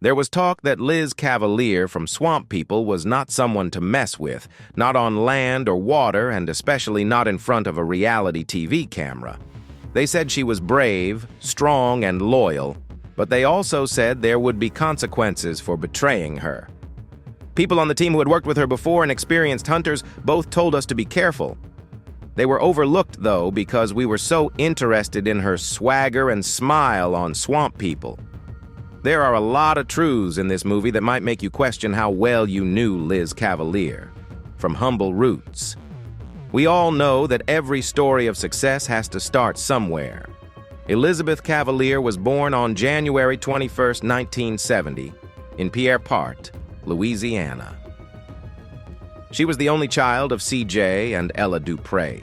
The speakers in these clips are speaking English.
There was talk that Liz Cavalier from Swamp People was not someone to mess with, not on land or water, and especially not in front of a reality TV camera. They said she was brave, strong, and loyal, but they also said there would be consequences for betraying her. People on the team who had worked with her before and experienced hunters both told us to be careful. They were overlooked, though, because we were so interested in her swagger and smile on Swamp People. There are a lot of truths in this movie that might make you question how well you knew Liz Cavalier, from humble roots. We all know that every story of success has to start somewhere. Elizabeth Cavalier was born on January 21, 1970, in Pierre Part, Louisiana. She was the only child of C.J. and Ella Dupre.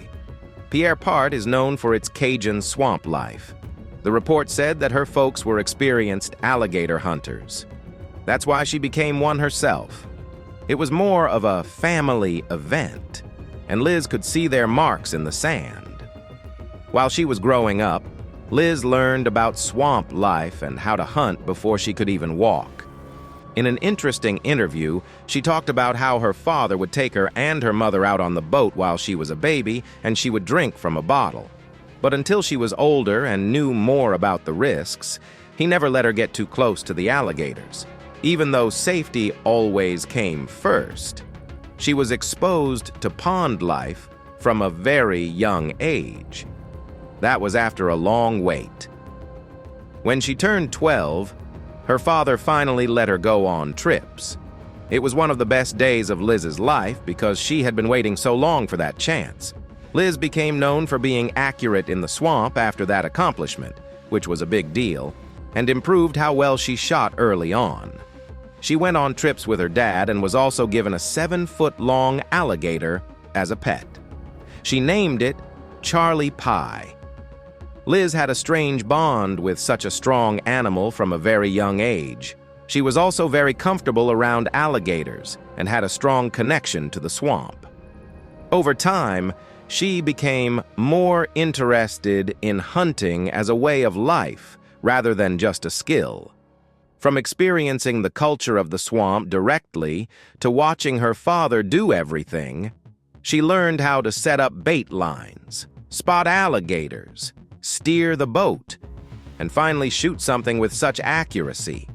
Pierre Part is known for its Cajun swamp life. The report said that her folks were experienced alligator hunters. That's why she became one herself. It was more of a family event, and Liz could see their marks in the sand. While she was growing up, Liz learned about swamp life and how to hunt before she could even walk. In an interesting interview, she talked about how her father would take her and her mother out on the boat while she was a baby, and she would drink from a bottle. But until she was older and knew more about the risks, he never let her get too close to the alligators, even though safety always came first. She was exposed to pond life from a very young age. That was after a long wait. When she turned 12, her father finally let her go on trips. It was one of the best days of Liz's life because she had been waiting so long for that chance. Liz became known for being accurate in the swamp after that accomplishment, which was a big deal, and improved how well she shot early on. She went on trips with her dad and was also given a 7-foot-long alligator as a pet. She named it Charlie Pie. Liz had a strange bond with such a strong animal from a very young age. She was also very comfortable around alligators and had a strong connection to the swamp. Over time, she became more interested in hunting as a way of life rather than just a skill. From experiencing the culture of the swamp directly to watching her father do everything, she learned how to set up bait lines, spot alligators, steer the boat, and finally shoot something with such accuracy.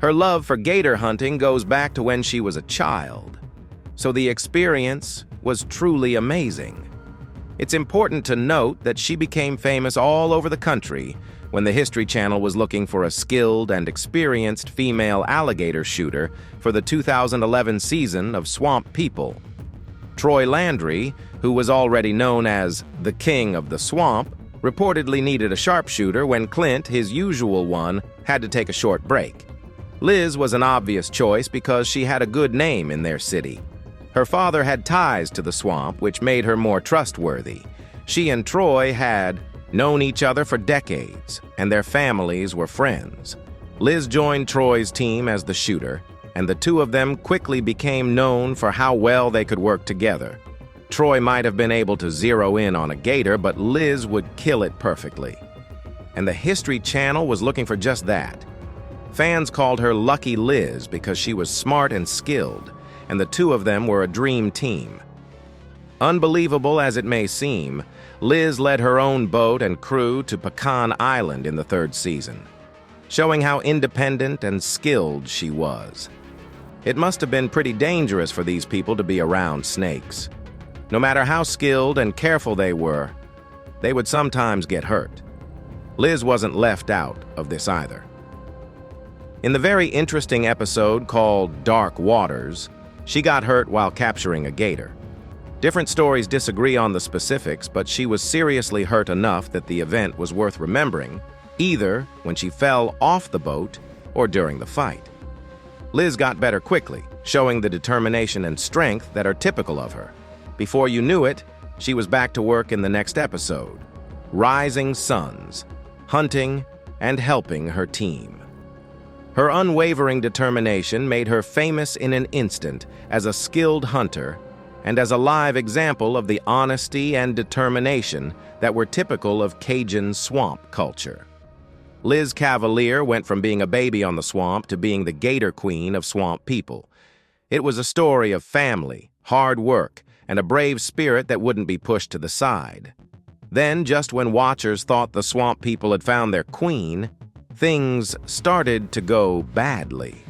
Her love for gator hunting goes back to when she was a child, so the experience was truly amazing. It's important to note that she became famous all over the country when the History Channel was looking for a skilled and experienced female alligator shooter for the 2011 season of Swamp People. Troy Landry, who was already known as the King of the Swamp, reportedly needed a sharpshooter when Clint, his usual one, had to take a short break. Liz was an obvious choice because she had a good name in their city. Her father had ties to the swamp, which made her more trustworthy. She and Troy had known each other for decades, and their families were friends. Liz joined Troy's team as the shooter, and the two of them quickly became known for how well they could work together. Troy might have been able to zero in on a gator, but Liz would kill it perfectly. And the History Channel was looking for just that. Fans called her Lucky Liz because she was smart and skilled, and the two of them were a dream team. Unbelievable as it may seem, Liz led her own boat and crew to Pecan Island in the third season, showing how independent and skilled she was. It must have been pretty dangerous for these people to be around snakes. No matter how skilled and careful they were, they would sometimes get hurt. Liz wasn't left out of this either. In the very interesting episode called Dark Waters, she got hurt while capturing a gator. Different stories disagree on the specifics, but she was seriously hurt enough that the event was worth remembering, either when she fell off the boat or during the fight. Liz got better quickly, showing the determination and strength that are typical of her. Before you knew it, she was back to work in the next episode, rising suns, hunting, and helping her team. Her unwavering determination made her famous in an instant as a skilled hunter and as a live example of the honesty and determination that were typical of Cajun swamp culture. Liz Cavalier went from being a baby on the swamp to being the gator queen of swamp people. It was a story of family, hard work, and a brave spirit that wouldn't be pushed to the side. Then, just when watchers thought the swamp people had found their queen, things started to go badly.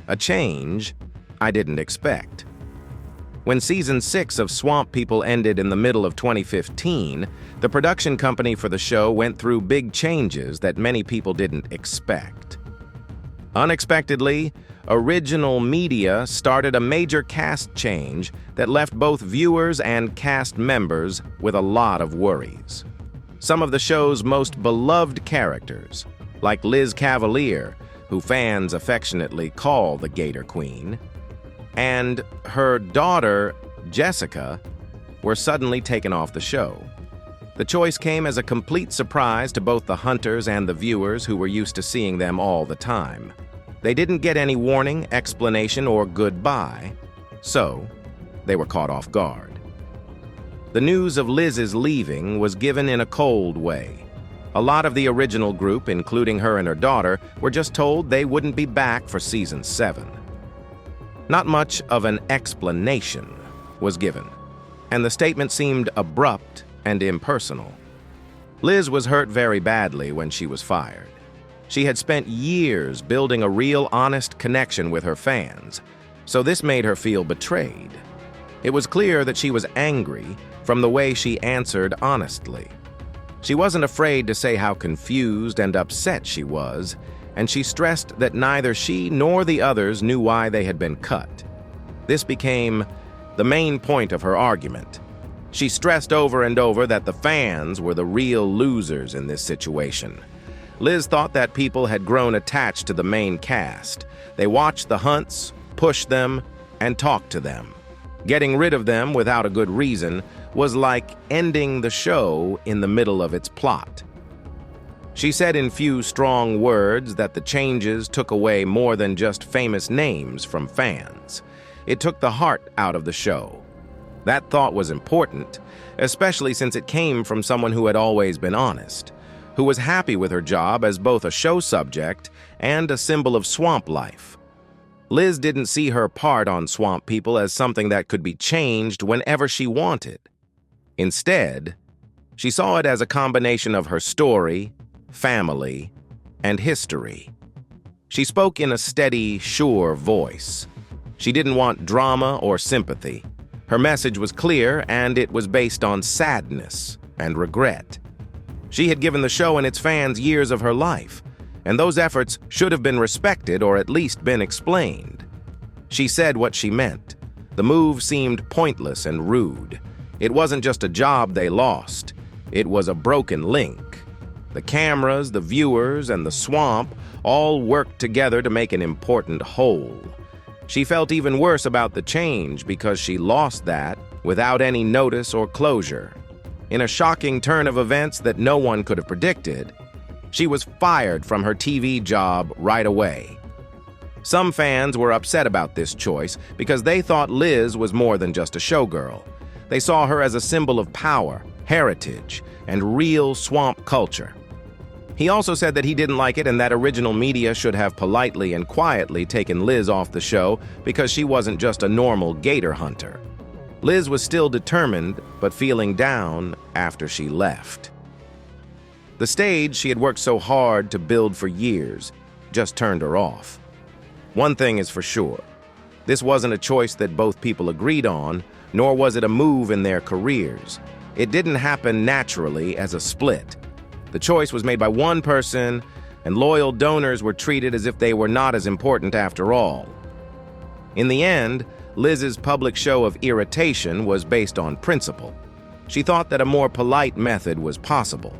A change I didn't expect. When Season 6 of Swamp People ended in the middle of 2015, the production company for the show went through big changes that many people didn't expect. Unexpectedly, original media started a major cast change that left both viewers and cast members with a lot of worries. Some of the show's most beloved characters, like Liz Cavalier, who fans affectionately call the Gator Queen, and her daughter, Jessica, were suddenly taken off the show. The choice came as a complete surprise to both the hunters and the viewers who were used to seeing them all the time. They didn't get any warning, explanation, or goodbye, so they were caught off guard. The news of Liz's leaving was given in a cold way. A lot of the original group, including her and her daughter, were just told they wouldn't be back for Season 7. Not much of an explanation was given, and the statement seemed abrupt and impersonal. Liz was hurt very badly when she was fired. She had spent years building a real, honest connection with her fans, so this made her feel betrayed. It was clear that she was angry from the way she answered honestly. She wasn't afraid to say how confused and upset she was, and she stressed that neither she nor the others knew why they had been cut. This became the main point of her argument. She stressed over and over that the fans were the real losers in this situation. Liz thought that people had grown attached to the main cast. They watched the hunts, pushed them, and talked to them. Getting rid of them without a good reason was like ending the show in the middle of its plot. She said in few strong words that the changes took away more than just famous names from fans. It took the heart out of the show. That thought was important, especially since it came from someone who had always been honest, who was happy with her job as both a show subject and a symbol of swamp life. Liz didn't see her part on Swamp People as something that could be changed whenever she wanted. Instead, she saw it as a combination of her story, family, and history. She spoke in a steady, sure voice. She didn't want drama or sympathy. Her message was clear, and it was based on sadness and regret. She had given the show and its fans years of her life, and those efforts should have been respected or at least been explained. She said what she meant. The move seemed pointless and rude. It wasn't just a job they lost. It was a broken link. The cameras, the viewers, and the swamp all worked together to make an important whole. She felt even worse about the change because she lost that without any notice or closure. In a shocking turn of events that no one could have predicted, she was fired from her TV job right away. Some fans were upset about this choice because they thought Liz was more than just a showgirl. They saw her as a symbol of power, heritage, and real swamp culture. He also said that he didn't like it and that original media should have politely and quietly taken Liz off the show because she wasn't just a normal gator hunter. Liz was still determined, but feeling down after she left. The stage she had worked so hard to build for years just turned her off. One thing is for sure, this wasn't a choice that both people agreed on, nor was it a move in their careers. It didn't happen naturally as a split. The choice was made by one person, and loyal donors were treated as if they were not as important after all. In the end, Liz's public show of irritation was based on principle. She thought that a more polite method was possible,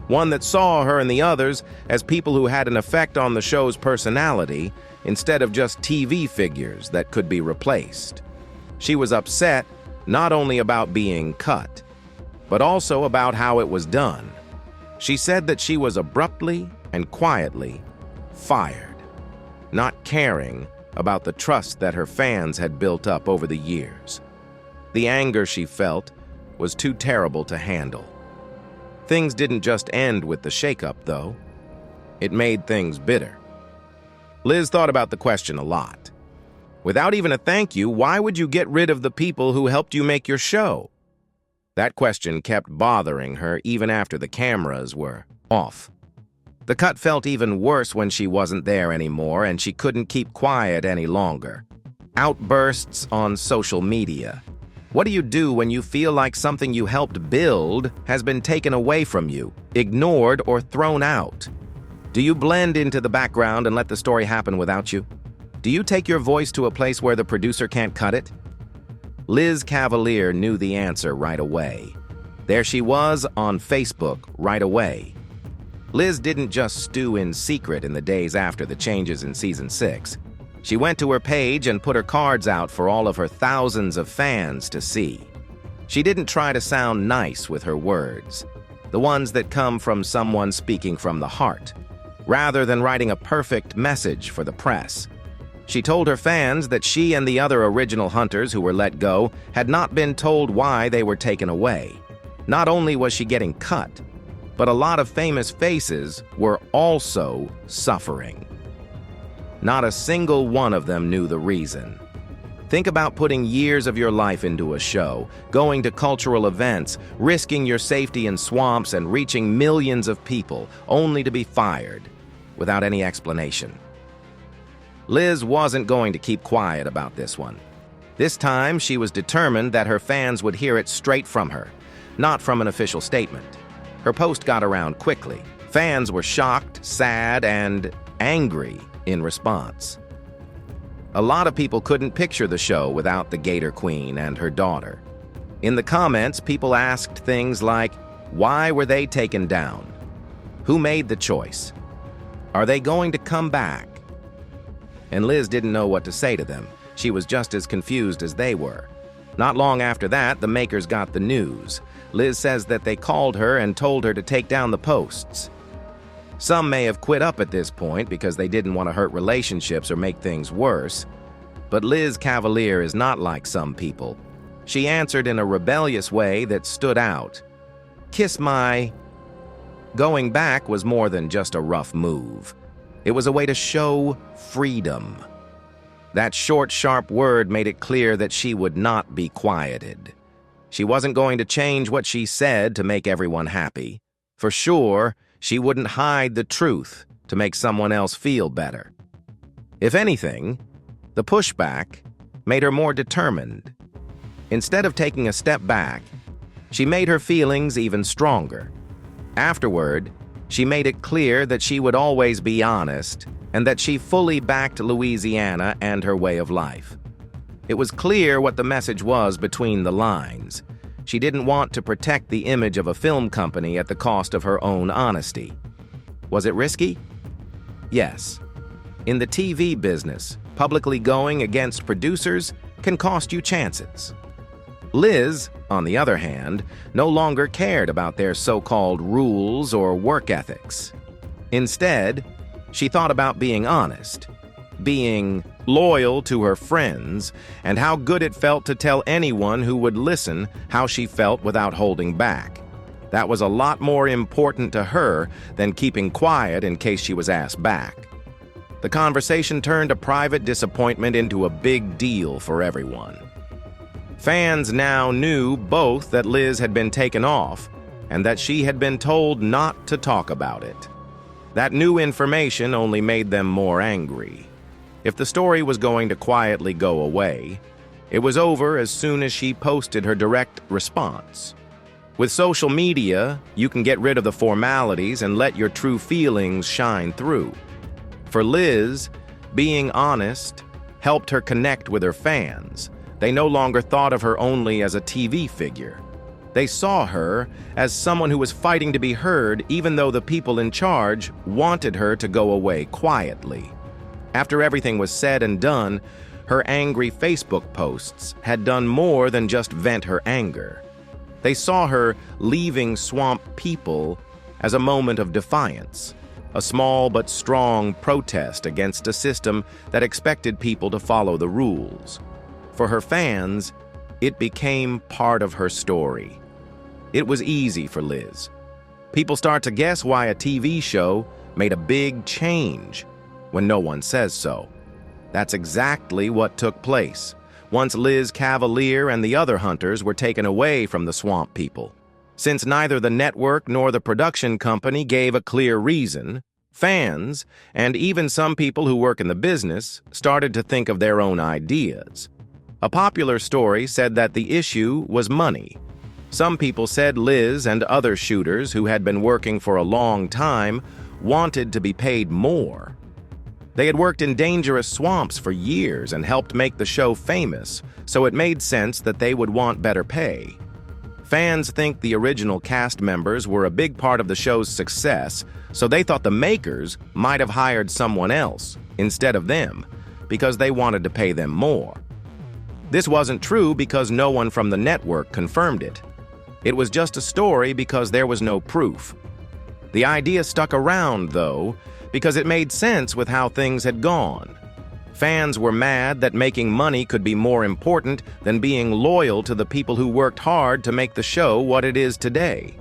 one that saw her and the others as people who had an effect on the show's personality instead of just TV figures that could be replaced. She was upset not only about being cut, but also about how it was done. She said that she was abruptly and quietly fired, not caring about the trust that her fans had built up over the years. The anger she felt was too terrible to handle. Things didn't just end with the shakeup, though. It made things bitter. Liz thought about the question a lot. Without even a thank you, why would you get rid of the people who helped you make your show? That question kept bothering her even after the cameras were off. The cut felt even worse when she wasn't there anymore and she couldn't keep quiet any longer. Outbursts on social media. What do you do when you feel like something you helped build has been taken away from you, ignored, or thrown out? Do you blend into the background and let the story happen without you? Do you take your voice to a place where the producer can't cut it? Liz Cavalier knew the answer right away. There she was on Facebook right away. Liz didn't just stew in secret in the days after the changes in Season 6. She went to her page and put her cards out for all of her thousands of fans to see. She didn't try to sound nice with her words, the ones that come from someone speaking from the heart, rather than writing a perfect message for the press. She told her fans that she and the other original hunters who were let go had not been told why they were taken away. Not only was she getting cut, but a lot of famous faces were also suffering. Not a single one of them knew the reason. Think about putting years of your life into a show, going to cultural events, risking your safety in swamps and reaching millions of people, only to be fired without any explanation. Liz wasn't going to keep quiet about this one. This time, she was determined that her fans would hear it straight from her, not from an official statement. Her post got around quickly. Fans were shocked, sad, and angry in response. A lot of people couldn't picture the show without the Gator Queen and her daughter. In the comments, people asked things like, why were they taken down? Who made the choice? Are they going to come back? And Liz didn't know what to say to them. She was just as confused as they were. Not long after that, the makers got the news. Liz says that they called her and told her to take down the posts. Some may have quit up at this point because they didn't want to hurt relationships or make things worse. But Liz Cavalier is not like some people. She answered in a rebellious way that stood out. Kiss my... Going back was more than just a rough move. It was a way to show freedom. That short, sharp word made it clear that she would not be quieted. She wasn't going to change what she said to make everyone happy. For sure, she wouldn't hide the truth to make someone else feel better. If anything, the pushback made her more determined. Instead of taking a step back, she made her feelings even stronger. Afterward, she made it clear that she would always be honest and that she fully backed Louisiana and her way of life. It was clear what the message was between the lines. She didn't want to protect the image of a film company at the cost of her own honesty. Was it risky? Yes. In the TV business, publicly going against producers can cost you chances. Liz, on the other hand, no longer cared about their so-called rules or work ethics. Instead, she thought about being honest, being loyal to her friends, and how good it felt to tell anyone who would listen how she felt without holding back. That was a lot more important to her than keeping quiet in case she was asked back. The conversation turned a private disappointment into a big deal for everyone. Fans now knew both that Liz had been taken off and that she had been told not to talk about it. That new information only made them more angry. If the story was going to quietly go away, it was over as soon as she posted her direct response. With social media, you can get rid of the formalities and let your true feelings shine through. For Liz, being honest helped her connect with her fans. They no longer thought of her only as a TV figure. They saw her as someone who was fighting to be heard, even though the people in charge wanted her to go away quietly. After everything was said and done, her angry Facebook posts had done more than just vent her anger. They saw her leaving Swamp People as a moment of defiance, a small but strong protest against a system that expected people to follow the rules. For her fans, it became part of her story. It was easy for Liz. People start to guess why a TV show made a big change when no one says so. That's exactly what took place once Liz Cavalier and the other hunters were taken away from the swamp people. Since neither the network nor the production company gave a clear reason, fans, and even some people who work in the business, started to think of their own ideas. A popular story said that the issue was money. Some people said Liz and other shooters who had been working for a long time wanted to be paid more. They had worked in dangerous swamps for years and helped make the show famous, so it made sense that they would want better pay. Fans think the original cast members were a big part of the show's success, so they thought the makers might have hired someone else instead of them because they wanted to pay them more. This wasn't true because no one from the network confirmed it. It was just a story because there was no proof. The idea stuck around, though, because it made sense with how things had gone. Fans were mad that making money could be more important than being loyal to the people who worked hard to make the show what it is today.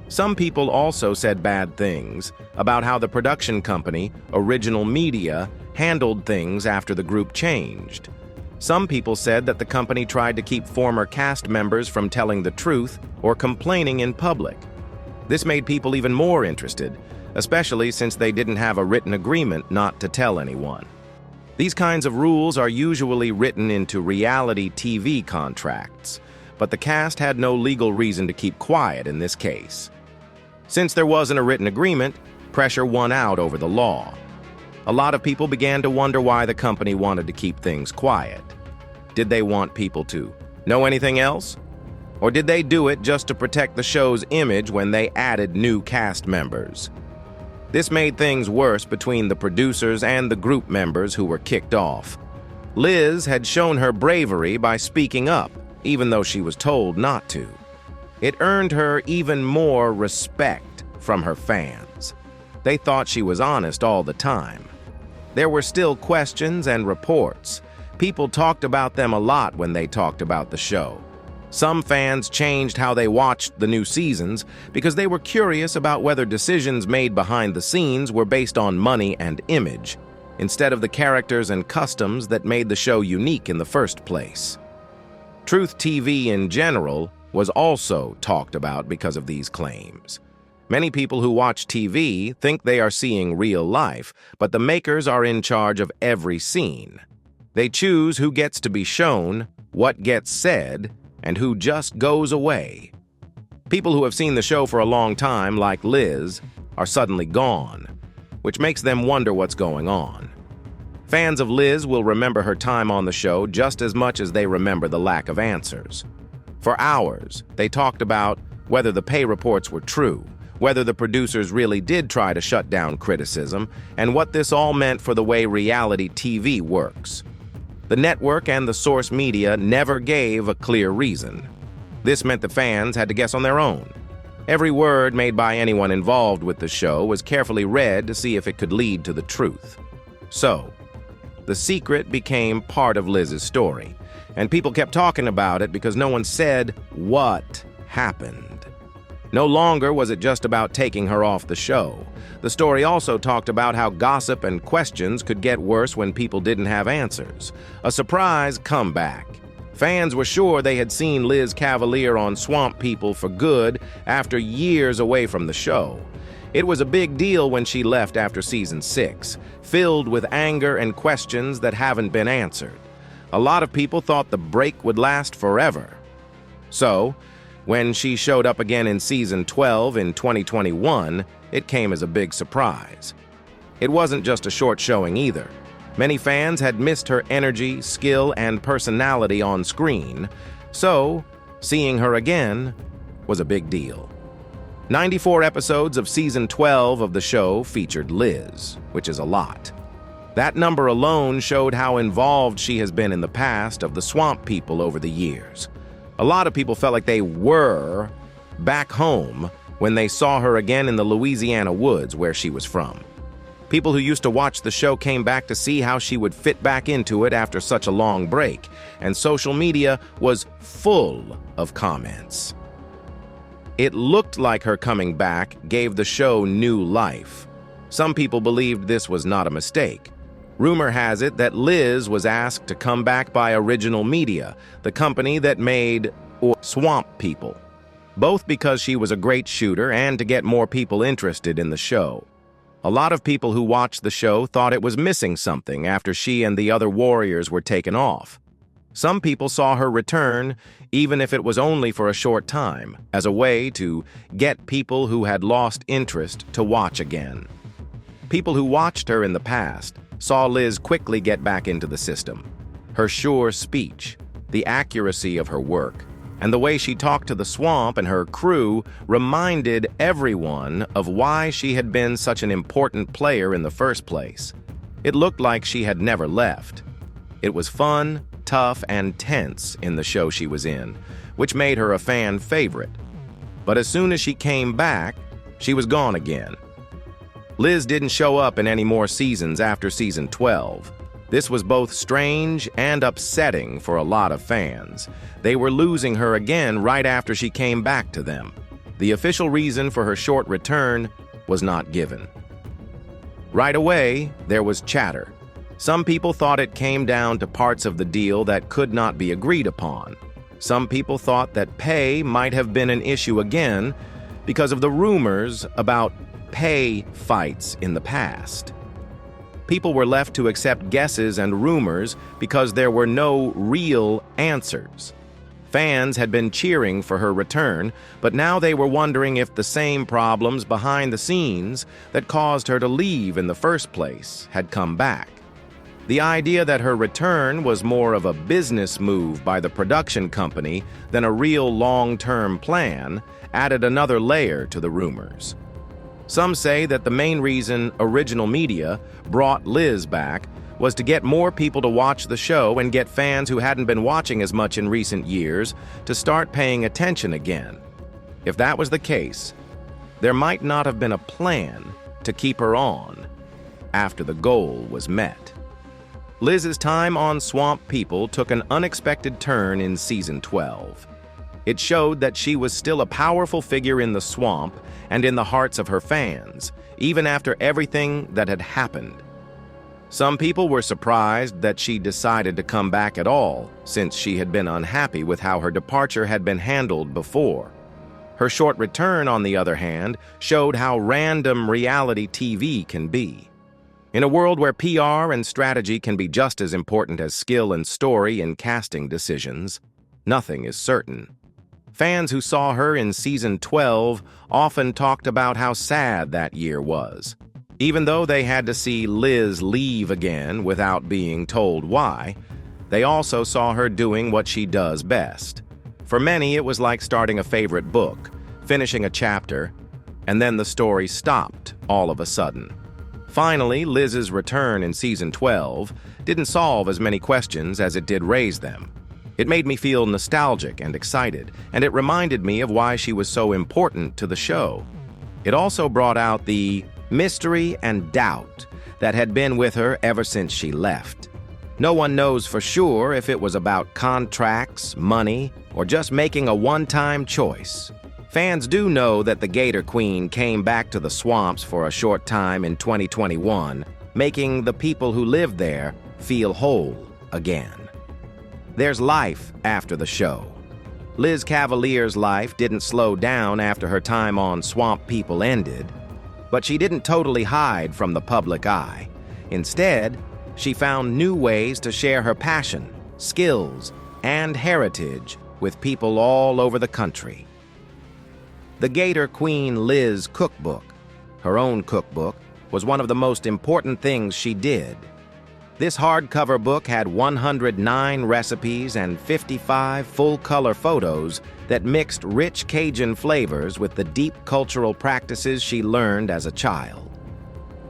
Some people also said bad things about how the production company, Original Media, handled things after the group changed. Some people said that the company tried to keep former cast members from telling the truth or complaining in public. This made people even more interested, especially since they didn't have a written agreement not to tell anyone. These kinds of rules are usually written into reality TV contracts, but the cast had no legal reason to keep quiet in this case. Since there wasn't a written agreement, pressure won out over the law. A lot of people began to wonder why the company wanted to keep things quiet. Did they want people to know anything else? Or did they do it just to protect the show's image when they added new cast members? This made things worse between the producers and the group members who were kicked off. Liz had shown her bravery by speaking up, even though she was told not to. It earned her even more respect from her fans. They thought she was honest all the time. There were still questions and reports. People talked about them a lot when they talked about the show. Some fans changed how they watched the new seasons because they were curious about whether decisions made behind the scenes were based on money and image, instead of the characters and customs that made the show unique in the first place. Truth TV in general was also talked about because of these claims. Many people who watch TV think they are seeing real life, but the makers are in charge of every scene. They choose who gets to be shown, what gets said, and who just goes away. People who have seen the show for a long time, like Liz, are suddenly gone, which makes them wonder what's going on. Fans of Liz will remember her time on the show just as much as they remember the lack of answers. For hours, they talked about whether the pay reports were true, whether the producers really did try to shut down criticism, and what this all meant for the way reality TV works. The network and the source media never gave a clear reason. This meant the fans had to guess on their own. Every word made by anyone involved with the show was carefully read to see if it could lead to the truth. So, the secret became part of Liz's story, and people kept talking about it because no one said what happened. No longer was it just about taking her off the show. The story also talked about how gossip and questions could get worse when people didn't have answers. A surprise comeback. Fans were sure they had seen Liz Cavalier on Swamp People for good after years away from the show. It was a big deal when she left after season 6, filled with anger and questions that haven't been answered. A lot of people thought the break would last forever. So, when she showed up again in season 12 in 2021, it came as a big surprise. It wasn't just a short showing either. Many fans had missed her energy, skill, and personality on screen, so seeing her again was a big deal. 94 episodes of season 12 of the show featured Liz, which is a lot. That number alone showed how involved she has been in the past of the Swamp People over the years. A lot of people felt like they were back home when they saw her again in the Louisiana woods where she was from. People who used to watch the show came back to see how she would fit back into it after such a long break, and social media was full of comments. It looked like her coming back gave the show new life. Some people believed this was not a mistake. Rumor has it that Liz was asked to come back by Original Media, the company that made Swamp People, both because she was a great shooter and to get more people interested in the show. A lot of people who watched the show thought it was missing something after she and the other warriors were taken off. Some people saw her return, even if it was only for a short time, as a way to get people who had lost interest to watch again. People who watched her in the past saw Liz quickly get back into the system. Her sure speech, the accuracy of her work, and the way she talked to the swamp and her crew reminded everyone of why she had been such an important player in the first place. It looked like she had never left. It was fun, tough, and tense in the show she was in, which made her a fan favorite. But as soon as she came back, she was gone again. Liz didn't show up in any more seasons after season 12. This was both strange and upsetting for a lot of fans. They were losing her again right after she came back to them. The official reason for her short return was not given. Right away, there was chatter. Some people thought it came down to parts of the deal that could not be agreed upon. Some people thought that pay might have been an issue again because of the rumors about pay fights in the past. People were left to accept guesses and rumors because there were no real answers. Fans had been cheering for her return, but now they were wondering if the same problems behind the scenes that caused her to leave in the first place had come back. The idea that her return was more of a business move by the production company than a real long-term plan added another layer to the rumors. Some say that the main reason Original Media brought Liz back was to get more people to watch the show and get fans who hadn't been watching as much in recent years to start paying attention again. If that was the case, there might not have been a plan to keep her on after the goal was met. Liz's time on Swamp People took an unexpected turn in season 12. It showed that she was still a powerful figure in the swamp and in the hearts of her fans, even after everything that had happened. Some people were surprised that she decided to come back at all, since she had been unhappy with how her departure had been handled before. Her short return, on the other hand, showed how random reality TV can be. In a world where PR and strategy can be just as important as skill and story in casting decisions, nothing is certain. Fans who saw her in season 12 often talked about how sad that year was. Even though they had to see Liz leave again without being told why, they also saw her doing what she does best. For many, it was like starting a favorite book, finishing a chapter, and then the story stopped all of a sudden. Finally, Liz's return in season 12 didn't solve as many questions as it did raise them. It made me feel nostalgic and excited, and it reminded me of why she was so important to the show. It also brought out the mystery and doubt that had been with her ever since she left. No one knows for sure if it was about contracts, money, or just making a one-time choice. Fans do know that the Gator Queen came back to the swamps for a short time in 2021, making the people who lived there feel whole again. There's life after the show. Liz Cavalier's life didn't slow down after her time on Swamp People ended, but she didn't totally hide from the public eye. Instead, she found new ways to share her passion, skills, and heritage with people all over the country. The Gator Queen Liz cookbook, her own cookbook, was one of the most important things she did. This hardcover book had 109 recipes and 55 full-color photos that mixed rich Cajun flavors with the deep cultural practices she learned as a child.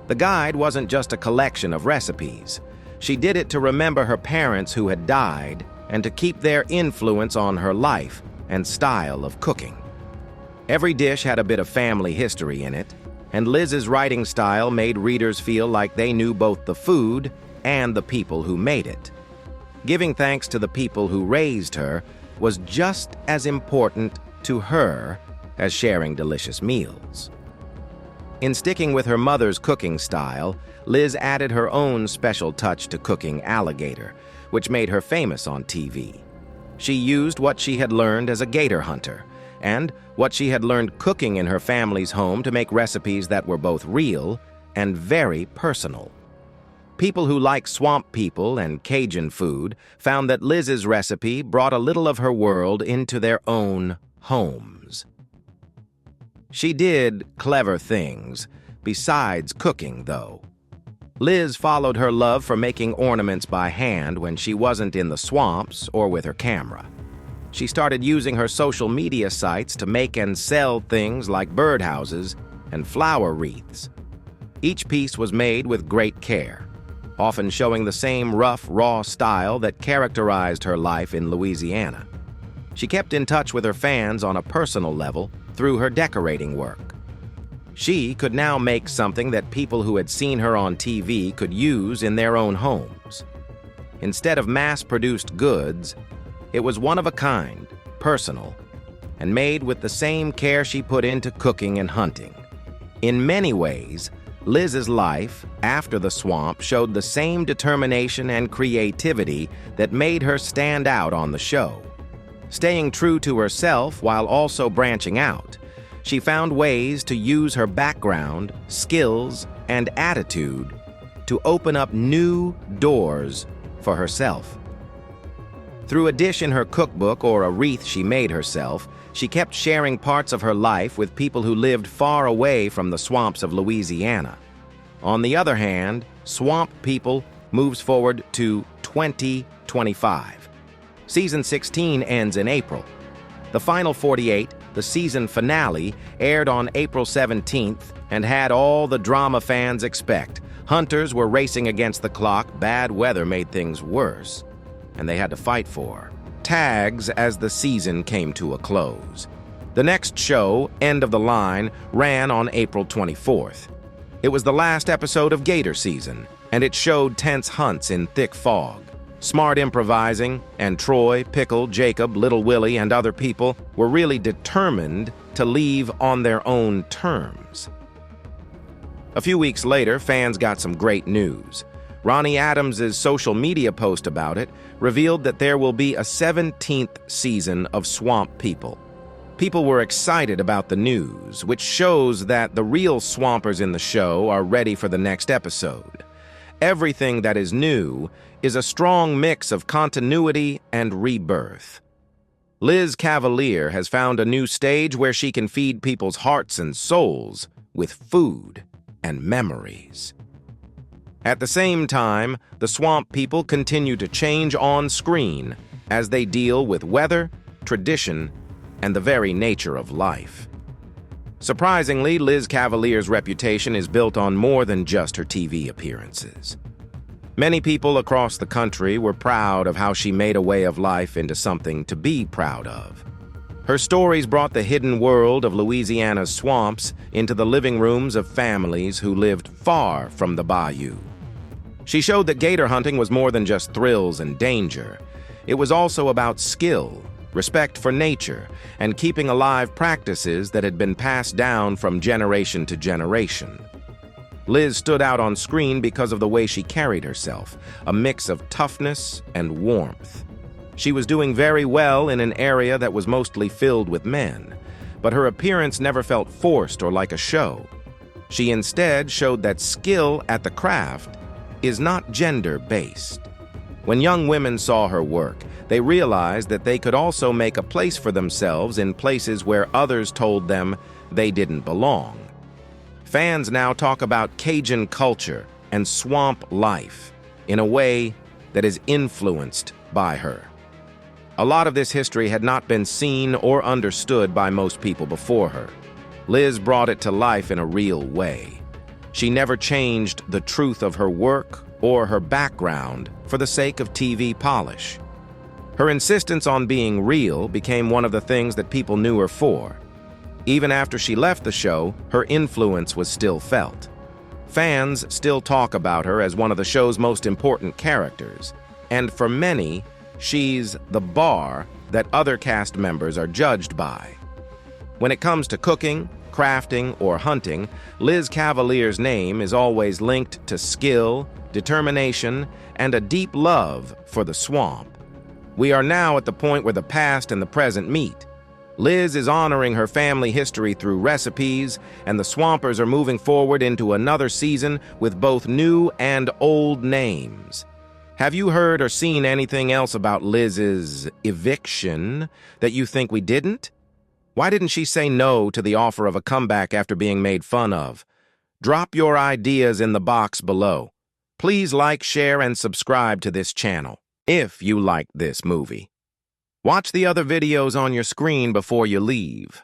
The guide wasn't just a collection of recipes. She did it to remember her parents who had died and to keep their influence on her life and style of cooking. Every dish had a bit of family history in it, and Liz's writing style made readers feel like they knew both the food and the people who made it. Giving thanks to the people who raised her was just as important to her as sharing delicious meals. In sticking with her mother's cooking style, Liz added her own special touch to cooking alligator, which made her famous on TV. She used what she had learned as a gator hunter and what she had learned cooking in her family's home to make recipes that were both real and very personal. People who like swamp people and Cajun food found that Liz's recipe brought a little of her world into their own homes. She did clever things, besides cooking, though. Liz followed her love for making ornaments by hand when she wasn't in the swamps or with her camera. She started using her social media sites to make and sell things like birdhouses and flower wreaths. Each piece was made with great care, often showing the same rough, raw style that characterized her life in Louisiana. She kept in touch with her fans on a personal level through her decorating work. She could now make something that people who had seen her on TV could use in their own homes. Instead of mass-produced goods, it was one of a kind, personal, and made with the same care she put into cooking and hunting. In many ways, Liz's life after the swamp showed the same determination and creativity that made her stand out on the show. Staying true to herself while also branching out, she found ways to use her background, skills, and attitude to open up new doors for herself. Through a dish in her cookbook or a wreath she made herself, she kept sharing parts of her life with people who lived far away from the swamps of Louisiana. On the other hand, Swamp People moves forward to 2025. Season 16 ends in April. The final 48, the season finale, aired on April 17th and had all the drama fans expect. Hunters were racing against the clock, bad weather made things worse, and they had to fight for tags as the season came to a close. The next show, End of the Line, ran on April 24th. It was the last episode of Gator season, and it showed tense hunts in thick fog. Smart improvising, and Troy, Pickle, Jacob, Little Willie, and other people were really determined to leave on their own terms. A few weeks later, fans got some great news. Ronnie Adams' social media post about it revealed that there will be a 17th season of Swamp People. People were excited about the news, which shows that the real swampers in the show are ready for the next episode. Everything that is new is a strong mix of continuity and rebirth. Liz Cavalier has found a new stage where she can feed people's hearts and souls with food and memories. At the same time, the Swamp People continue to change on screen as they deal with weather, tradition, and the very nature of life. Surprisingly, Liz Cavalier's reputation is built on more than just her TV appearances. Many people across the country were proud of how she made a way of life into something to be proud of. Her stories brought the hidden world of Louisiana's swamps into the living rooms of families who lived far from the bayou. She showed that gator hunting was more than just thrills and danger. It was also about skill, respect for nature, and keeping alive practices that had been passed down from generation to generation. Liz stood out on screen because of the way she carried herself, a mix of toughness and warmth. She was doing very well in an area that was mostly filled with men, but her appearance never felt forced or like a show. She instead showed that skill at the craft is not gender-based. When young women saw her work, they realized that they could also make a place for themselves in places where others told them they didn't belong. Fans now talk about Cajun culture and swamp life in a way that is influenced by her. A lot of this history had not been seen or understood by most people before her. Liz brought it to life in a real way. She never changed the truth of her work or her background for the sake of TV polish. Her insistence on being real became one of the things that people knew her for. Even after she left the show, her influence was still felt. Fans still talk about her as one of the show's most important characters, and for many, she's the bar that other cast members are judged by. When it comes to cooking, crafting, or hunting, Liz Cavalier's name is always linked to skill, determination, and a deep love for the swamp. We are now at the point where the past and the present meet. Liz is honoring her family history through recipes, and the Swampers are moving forward into another season with both new and old names. Have you heard or seen anything else about Liz's eviction that you think we didn't? Why didn't she say no to the offer of a comeback after being made fun of? Drop your ideas in the box below. Please like, share, and subscribe to this channel if you liked this movie. Watch the other videos on your screen before you leave.